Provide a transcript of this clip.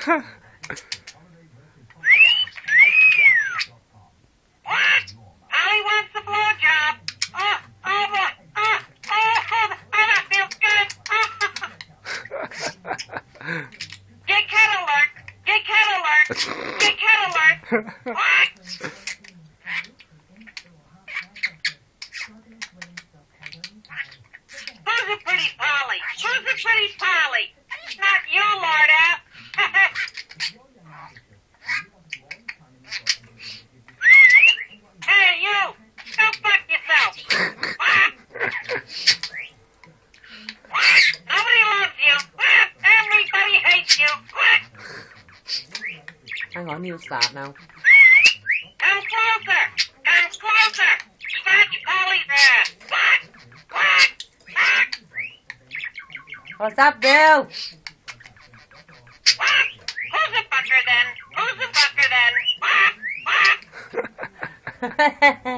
Ollie wants the blowjob. That feels good. Get cat alert. Get cat alert. Get cat alert. What? Who's a pretty Polly? Who's a pretty Polly? Not you, Lorda. Hey, you! Go fuck yourself! Nobody loves you! Everybody hates you! Hang on, you start now. Come closer! Come closer! Touch Polly's ass! What's up, Bill? Who's a fucker then? Who's a fucker then?